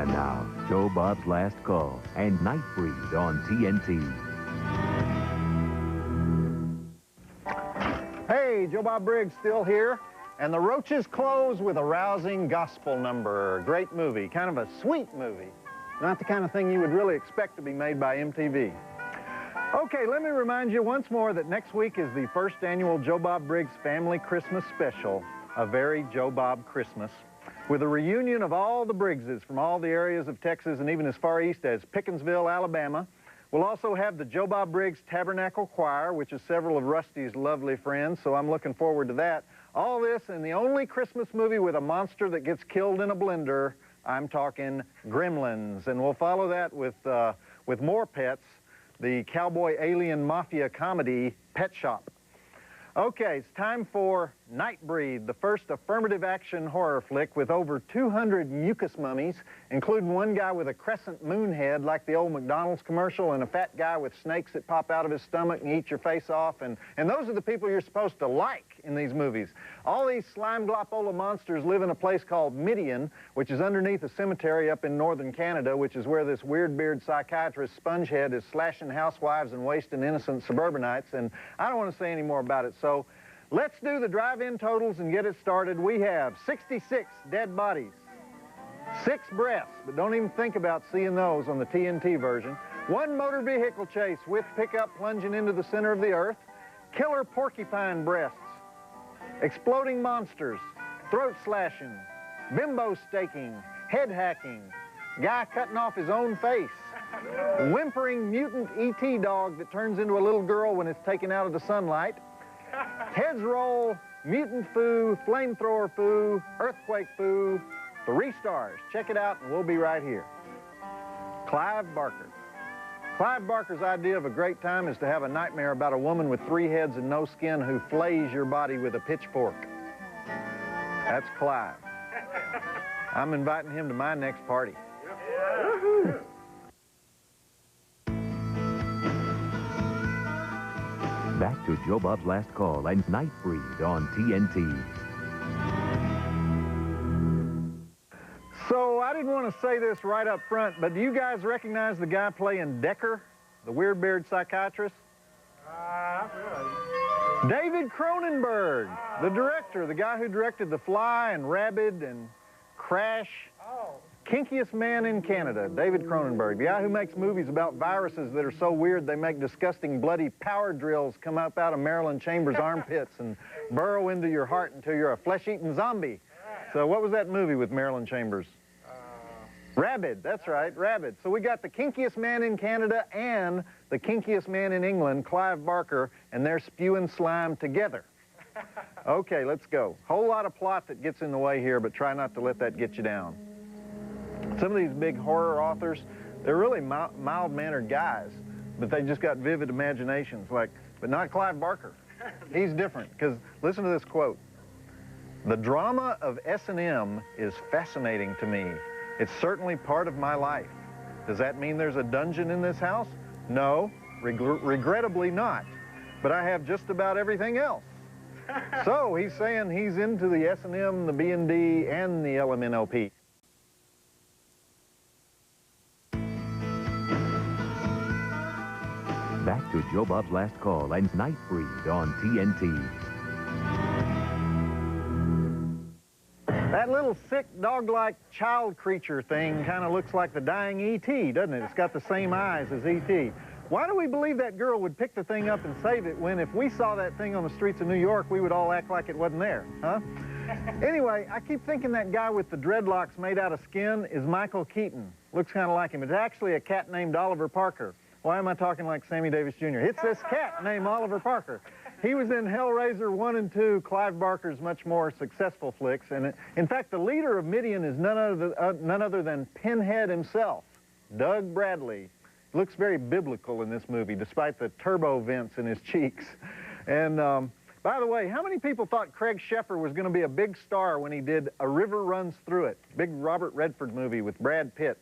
And now, Joe Bob's Last Call and Nightbreed on TNT. Hey, Joe Bob Briggs still here. And the Roaches close with a rousing gospel number. Great movie, kind of a sweet movie. Not the kind of thing you would really expect to be made by MTV. Okay, let me remind you once more that next week is the first annual Joe Bob Briggs Family Christmas Special, a very Joe Bob Christmas, with a reunion of all the Briggses from all the areas of Texas and even as far east as Pickensville, Alabama. We'll also have the Joe Bob Briggs Tabernacle Choir, which is several of Rusty's lovely friends, so I'm looking forward to that. All this in the only Christmas movie with a monster that gets killed in a blender. I'm talking Gremlins, and we'll follow that with more pets, the cowboy alien mafia comedy Pet Shop. Okay, it's time for Nightbreed, the first affirmative action horror flick with over 200 mucus mummies, including one guy with a crescent moon head like the old McDonald's commercial and a fat guy with snakes that pop out of his stomach and eat your face off. And those are the people you're supposed to like in these movies. All these slime glopola monsters live in a place called Midian, which is underneath a cemetery up in northern Canada, which is where this weird-beard psychiatrist Spongehead is slashing housewives and wasting innocent suburbanites. And I don't want to say any more about it, so let's do the drive-in totals and get it started. We have 66 dead bodies, 6 breaths, but don't even think about seeing those on the TNT version, 1 motor vehicle chase with pickup plunging into the center of the earth, killer porcupine breasts, exploding monsters, throat slashing, bimbo staking, head hacking, guy cutting off his own face, whimpering mutant ET dog that turns into a little girl when it's taken out of the sunlight, heads roll, mutant foo, flamethrower foo, earthquake foo, 3 stars. Check it out and we'll be right here. Clive Barker. Clive Barker's idea of a great time is to have a nightmare about a woman with 3 heads and no skin who flays your body with a pitchfork. That's Clive. I'm inviting him to my next party. Back to Joe Bob's Last Call and Nightbreed on TNT. So I didn't want to say this right up front, but do you guys recognize the guy playing Decker, the weird-beard psychiatrist? David Cronenberg, the director, the guy who directed The Fly and Rabid and Crash. Kinkiest man in Canada, David Cronenberg, the guy who makes movies about viruses that are so weird they make disgusting bloody power drills come up out of Marilyn Chambers' armpits and burrow into your heart until you're a flesh-eating zombie. So what was that movie with Marilyn Chambers? Rabid, that's right, Rabid. So we got the kinkiest man in Canada and the kinkiest man in England, Clive Barker, and they're spewing slime together. Okay, let's go. Whole lot of plot that gets in the way here, but try not to let that get you down. Some of these big horror authors, they're really mild-mannered guys, but they just got vivid imaginations, but not Clive Barker. He's different, because listen to this quote. "The drama of S&M is fascinating to me. It's certainly part of my life. Does that mean there's a dungeon in this house? No, regrettably not. But I have just about everything else." So he's saying he's into the S&M, the B&D, and the LMNOP. Back to Joe Bob's Last Call and Nightbreed on TNT. That little sick dog-like child creature thing kind of looks like the dying E.T., doesn't it? It's got the same eyes as E.T. Why do we believe that girl would pick the thing up and save it when if we saw that thing on the streets of New York, we would all act like it wasn't there, huh? Anyway, I keep thinking that guy with the dreadlocks made out of skin is Michael Keaton. Looks kind of like him. It's actually a cat named Oliver Parker. Why am I talking like Sammy Davis Jr.? It's this cat named Oliver Parker. He was in Hellraiser 1 and 2, Clive Barker's much more successful flicks. And in fact, the leader of Midian is none other than Pinhead himself, Doug Bradley. Looks very biblical in this movie, despite the turbo vents in his cheeks. And by the way, how many people thought Craig Sheffer was going to be a big star when he did A River Runs Through It, big Robert Redford movie with Brad Pitt?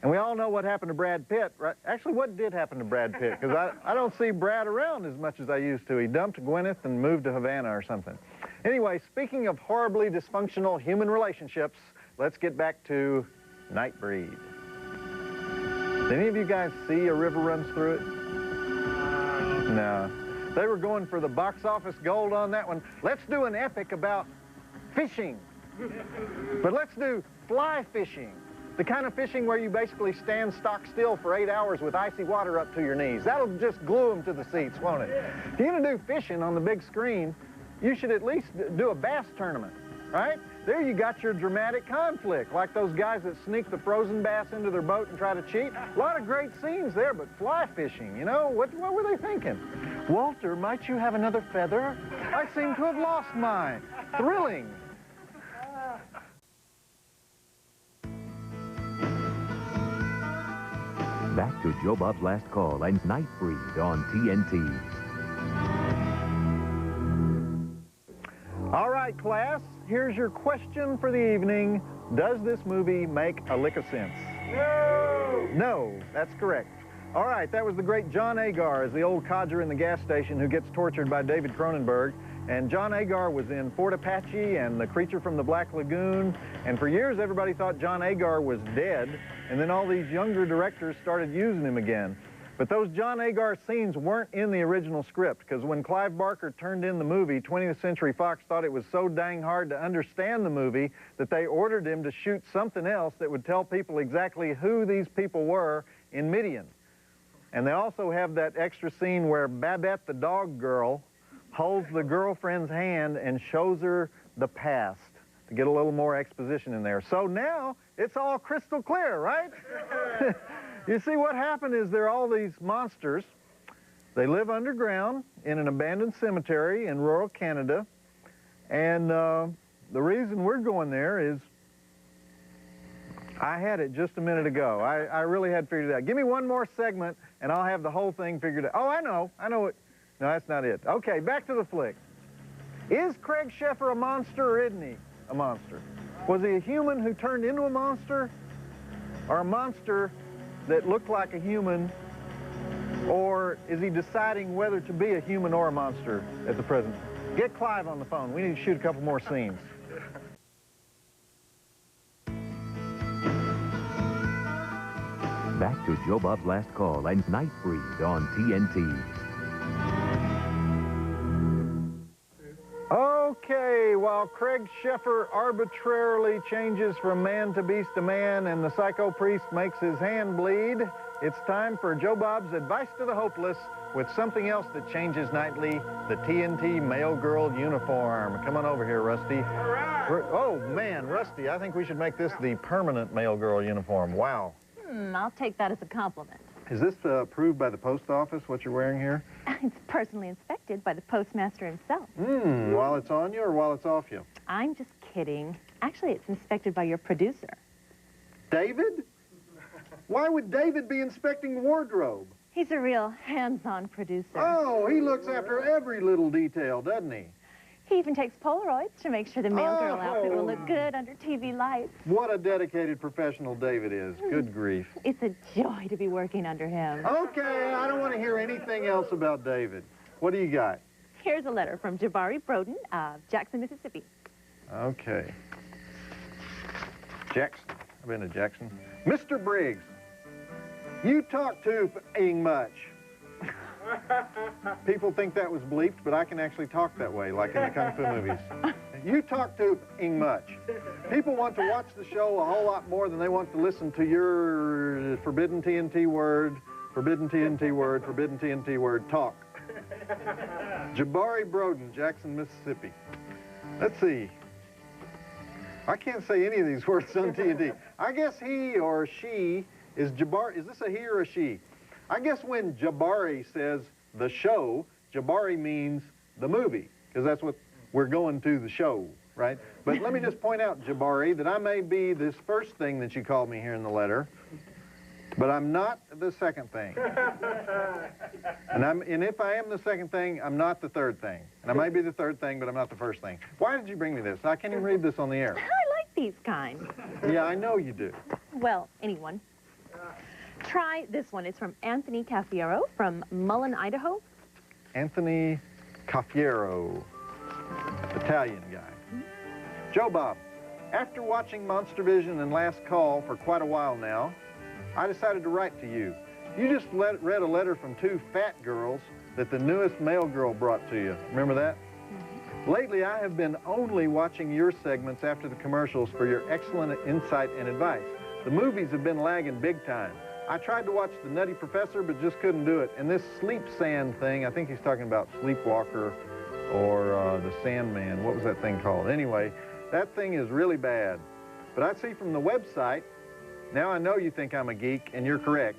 And we all know what happened to Brad Pitt, right? Actually, what did happen to Brad Pitt? Because I don't see Brad around as much as I used to. He dumped Gwyneth and moved to Havana or something. Anyway, speaking of horribly dysfunctional human relationships, let's get back to Nightbreed. Did any of you guys see A River Runs Through It? No. They were going for the box office gold on that one. Let's do an epic about fishing. But let's do fly fishing. The kind of fishing where you basically stand stock still for 8 hours with icy water up to your knees. That'll just glue them to the seats, won't it? If you're going to do fishing on the big screen, you should at least do a bass tournament, right? There you got your dramatic conflict, like those guys that sneak the frozen bass into their boat and try to cheat. A lot of great scenes there, but fly fishing, you know, what were they thinking? Walter, might you have another feather? I seem to have lost mine. Thrilling. Back to Joe Bob's Last Call and Nightbreed on TNT. All right, class, here's your question for the evening. Does this movie make a lick of sense? No! No, that's correct. All right, that was the great John Agar as the old codger in the gas station who gets tortured by David Cronenberg. And John Agar was in Fort Apache and The Creature from the Black Lagoon. And for years, everybody thought John Agar was dead. And then all these younger directors started using him again. But those John Agar scenes weren't in the original script, because when Clive Barker turned in the movie, 20th Century Fox thought it was so dang hard to understand the movie that they ordered him to shoot something else that would tell people exactly who these people were in Midian. And they also have that extra scene where Babette, the dog girl, holds the girlfriend's hand and shows her the past to get a little more exposition in there. So now it's all crystal clear, right? You see, what happened is there are all these monsters. They live underground in an abandoned cemetery in rural Canada. And the reason we're going there is I had it just a minute ago. I really had figured it out. Give me one more segment, and I'll have the whole thing figured out. Oh, I know it. No, that's not it. Okay, back to the flick. Is Craig Sheffer a monster, or isn't he a monster? Was he a human who turned into a monster, or a monster that looked like a human, or is he deciding whether to be a human or a monster at the present? Get Clive on the phone. We need to shoot a couple more scenes. Back to Joe Bob's Last Call and Nightbreed on TNT. Okay, while Craig Sheffer arbitrarily changes from man to beast to man and the psycho priest makes his hand bleed, it's time for Joe Bob's Advice to the Hopeless with something else that changes nightly, the TNT mailgirl uniform. Come on over here, Rusty. All right. Oh, man, Rusty, I think we should make this the permanent mailgirl uniform. Wow. I'll take that as a compliment. Is this approved by the post office, what you're wearing here? It's personally inspected by the postmaster himself. While it's on you or while it's off you? I'm just kidding. Actually, it's inspected by your producer. David? Why would David be inspecting wardrobe? He's a real hands-on producer. Oh, he looks after every little detail, doesn't he? He even takes Polaroids to make sure the mailgirl outfit will look good under TV lights. What a dedicated professional David is. Good grief. It's a joy to be working under him. Okay, I don't want to hear anything else about David. What do you got? Here's a letter from Jabari Broden of Jackson, Mississippi. Okay. Jackson. I've been to Jackson. Mr. Briggs, you talk too much. People think that was bleeped, but I can actually talk that way, like in the Kung Fu movies. You talk too much. People want to watch the show a whole lot more than they want to listen to your forbidden TNT word, forbidden TNT word, forbidden TNT word talk. Jabari Broden, Jackson, Mississippi. Let's see. I can't say any of these words on TNT. I guess he or she is Jabari. Is this a he or a she? I guess when Jabari says the show, Jabari means the movie, because that's what we're going to, the show, right? But let me just point out, Jabari, that I may be this first thing that you called me here in the letter, but I'm not the second thing. And if I am the second thing, I'm not the third thing. And I may be the third thing, but I'm not the first thing. Why did you bring me this? I can't even read this on the air. I like these kinds. Yeah, I know you do. Well, anyone. Try this one. It's from Anthony Cafiero from Mullen, Idaho. Anthony Cafiero, Italian guy. Joe Bob, After watching Monstervision and Last Call for quite a while now, I decided to write to you. You just read a letter from two fat girls that the newest mailgirl brought to you. Remember that? Mm-hmm. Lately, I have been only watching your segments after the commercials for your excellent insight and advice. The movies have been lagging big time. I tried to watch The Nutty Professor, but just couldn't do it. And this Sleep Sand thing, I think he's talking about Sleepwalker or The Sandman. What was that thing called? Anyway, that thing is really bad. But I see from the website, now I know you think I'm a geek, and you're correct,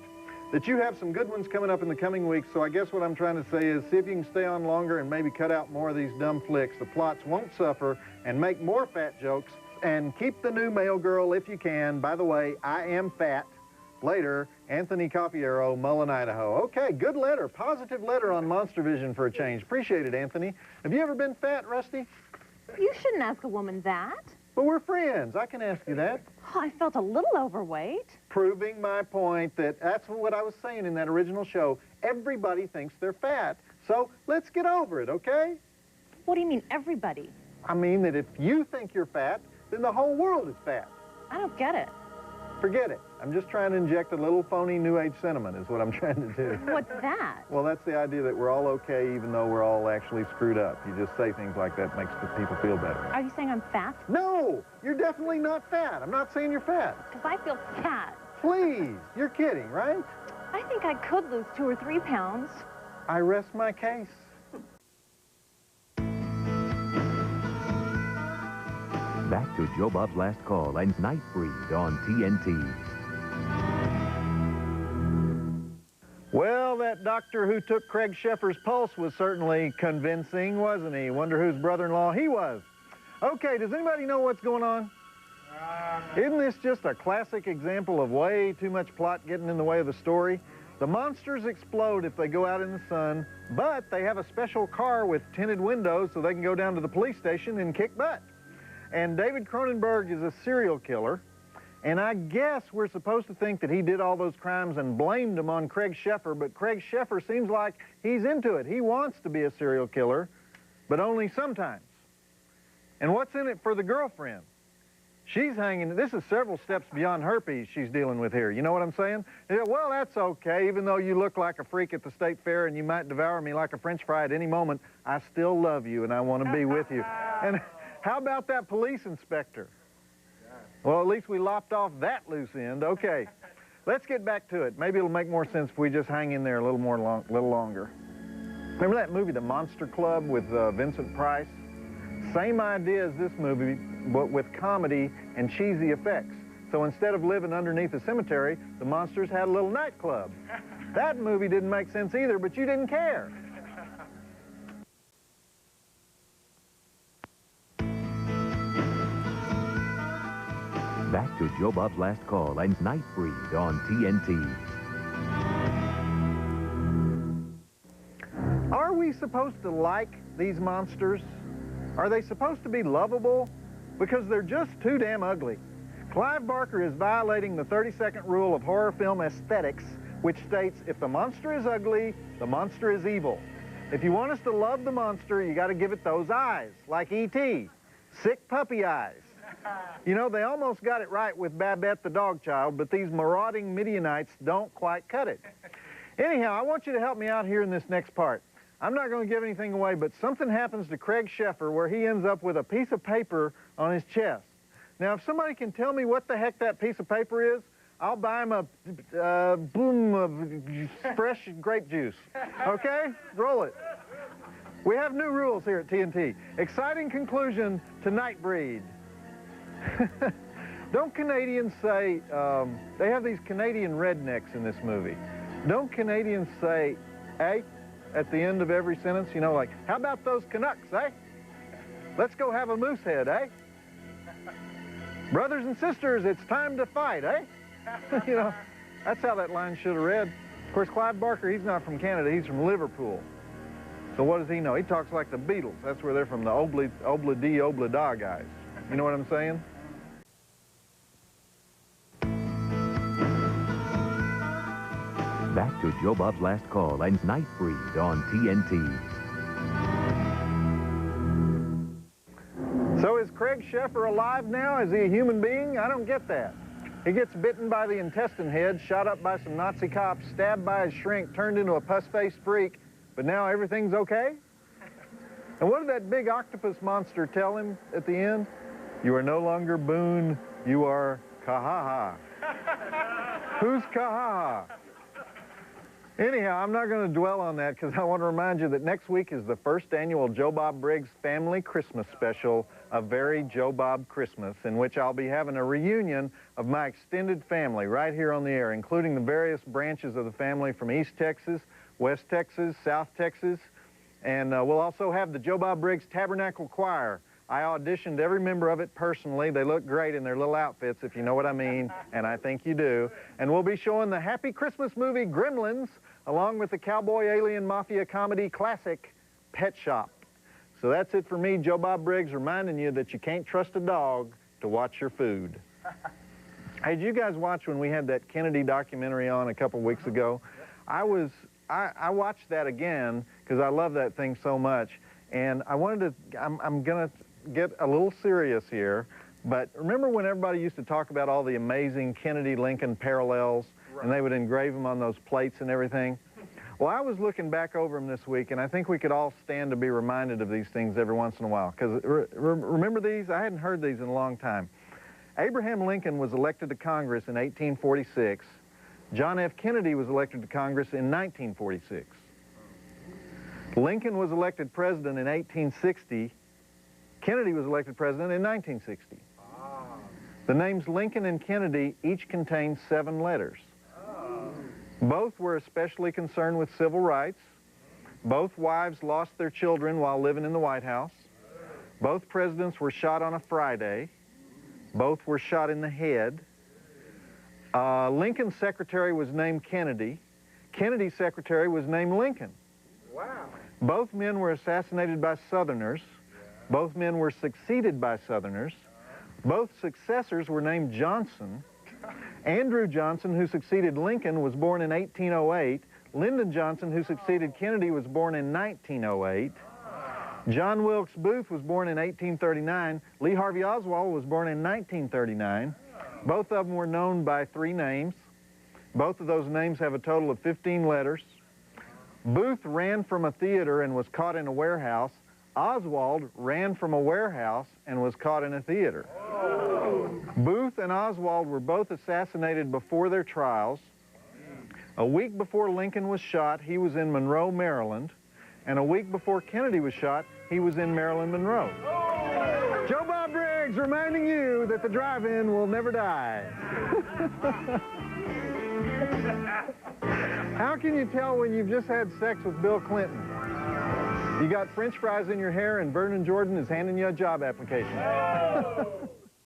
that you have some good ones coming up in the coming weeks. So I guess what I'm trying to say is see if you can stay on longer and maybe cut out more of these dumb flicks. The plots won't suffer, and make more fat jokes, and keep the new mailgirl if you can. By the way, I am fat. Later, Anthony Cafiero, Mullen, Idaho. Okay, good letter. Positive letter on Monstervision for a change. Appreciate it, Anthony. Have you ever been fat, Rusty? You shouldn't ask a woman that. But we're friends. I can ask you that. Oh, I felt a little overweight. Proving my point that that's what I was saying in that original show. Everybody thinks they're fat. So let's get over it, okay? What do you mean, everybody? I mean that if you think you're fat, then the whole world is fat. I don't get it. Forget it. I'm just trying to inject a little phony New Age sentiment is what I'm trying to do. What's that? Well, that's the idea that we're all okay even though we're all actually screwed up. You just say things like that makes the people feel better. Are you saying I'm fat? No, you're definitely not fat. I'm not saying you're fat. Because I feel fat. Please, you're kidding, right? I think I could lose 2 or 3 pounds. I rest my case. Back to Joe Bob's Last Call and Nightbreed on TNT. Well, that doctor who took Craig Sheffer's pulse was certainly convincing, wasn't he? Wonder whose brother-in-law he was. Okay, does anybody know what's going on? Isn't this just a classic example of way too much plot getting in the way of the story? The monsters explode if they go out in the sun, but they have a special car with tinted windows so they can go down to the police station and kick butt. And David Cronenberg is a serial killer, and I guess we're supposed to think that he did all those crimes and blamed them on Craig Sheffer, but Craig Sheffer seems like he's into it. He wants to be a serial killer, but only sometimes. And what's in it for the girlfriend? She's hanging, this is several steps beyond herpes she's dealing with here. You know what I'm saying? Well, that's okay. Even though you look like a freak at the state fair and you might devour me like a French fry at any moment, I still love you and I want to be with you. And how about that police inspector? Well, at least we lopped off that loose end. Okay, let's get back to it. Maybe it'll make more sense if we just hang in there a little longer. Remember that movie, The Monster Club, with Vincent Price? Same idea as this movie, but with comedy and cheesy effects. So instead of living underneath a cemetery, the monsters had a little nightclub. That movie didn't make sense either, but you didn't care. Back to Joe Bob's Last Call and Nightbreed on TNT. Are we supposed to like these monsters? Are they supposed to be lovable? Because they're just too damn ugly. Clive Barker is violating the 30-second rule of horror film aesthetics, which states if the monster is ugly, the monster is evil. If you want us to love the monster, you got to give it those eyes, like E.T., sick puppy eyes. You know, they almost got it right with Babette the dog child, but these marauding Midianites don't quite cut it. Anyhow, I want you to help me out here in this next part. I'm not going to give anything away, but something happens to Craig Sheffer where he ends up with a piece of paper on his chest. Now, if somebody can tell me what the heck that piece of paper is, I'll buy him a Boon of fresh grape juice. Okay? Roll it. We have new rules here at TNT. Exciting conclusion to Nightbreed. Don't Canadians say, they have these Canadian rednecks in this movie. Don't Canadians say, eh, at the end of every sentence? You know, like, how about those Canucks, eh? Let's go have a moose head, eh? Brothers and sisters, it's time to fight, eh? You know, that's how that line should have read. Of course, Clive Barker, he's not from Canada, he's from Liverpool. So what does he know? He talks like the Beatles. That's where they're from, the Obla-dee, Obla-da guys. You know what I'm saying? Back to Joe Bob's Last Call and Nightbreed on TNT. So is Craig big chef are alive now? Is he a human being? I don't get that. He gets bitten by the intestine head, shot up by some Nazi cops, stabbed by his shrink, turned into a pus-faced freak, but now everything's okay? And what did that big octopus monster tell him at the end? You are no longer Boon, you are Kahaha. Who's Kahaha? Anyhow, I'm not going to dwell on that because I want to remind you that next week is the first annual Joe Bob Briggs Family Christmas Special, A Very Joe Bob Christmas, in which I'll be having a reunion of my extended family right here on the air, including the various branches of the family from East Texas, West Texas, South Texas, and we'll also have the Joe Bob Briggs Tabernacle Choir. I auditioned every member of it personally. They look great in their little outfits, if you know what I mean, and I think you do. And we'll be showing the Happy Christmas movie Gremlins, along with the cowboy alien mafia comedy classic Pet Shop. So that's it for me, Joe Bob Briggs, reminding you that you can't trust a dog to watch your food. Hey, did you guys watch when we had that Kennedy documentary on a couple weeks ago? I watched that again because I love that thing so much, and I wanted to, I'm going to get a little serious here, but remember when everybody used to talk about all the amazing Kennedy-Lincoln parallels, right, and they would engrave them on those plates and everything? Well, I was looking back over them this week, and I think we could all stand to be reminded of these things every once in a while, because remember these? I hadn't heard these in a long time. Abraham Lincoln was elected to Congress in 1846. John F. Kennedy was elected to Congress in 1946. Lincoln was elected president in 1860. Kennedy was elected president in 1960. The names Lincoln and Kennedy each contain 7 letters. Both were especially concerned with civil rights. Both wives lost their children while living in the White House. Both presidents were shot on a Friday. Both were shot in the head. Lincoln's secretary was named Kennedy. Kennedy's secretary was named Lincoln. Wow. Both men were assassinated by Southerners. Both men were succeeded by Southerners. Both successors were named Johnson. Andrew Johnson, who succeeded Lincoln, was born in 1808. Lyndon Johnson, who succeeded Kennedy, was born in 1908. John Wilkes Booth was born in 1839. Lee Harvey Oswald was born in 1939. Both of them were known by 3 names. Both of those names have a total of 15 letters. Booth ran from a theater and was caught in a warehouse. Oswald ran from a warehouse and was caught in a theater. Booth and Oswald were both assassinated before their trials. A week before Lincoln was shot, he was in Monroe, Maryland. And a week before Kennedy was shot, he was in Maryland, Monroe. Joe Bob Briggs reminding you that the drive-in will never die. How can you tell when you've just had sex with Bill Clinton? You got French fries in your hair and Vernon Jordan is handing you a job application.